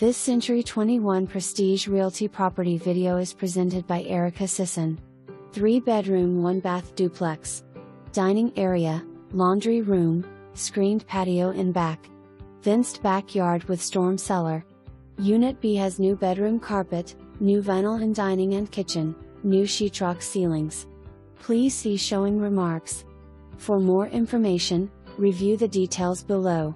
This Century 21 Prestige Realty property video is presented by Erika Sisson. 3-bedroom 1-bath duplex. Dining area, laundry room, screened patio in back. Fenced backyard with storm cellar. Unit B has new bedroom carpet, new vinyl in dining and kitchen, new sheetrock ceilings. Please see showing remarks. For more information, review the details below.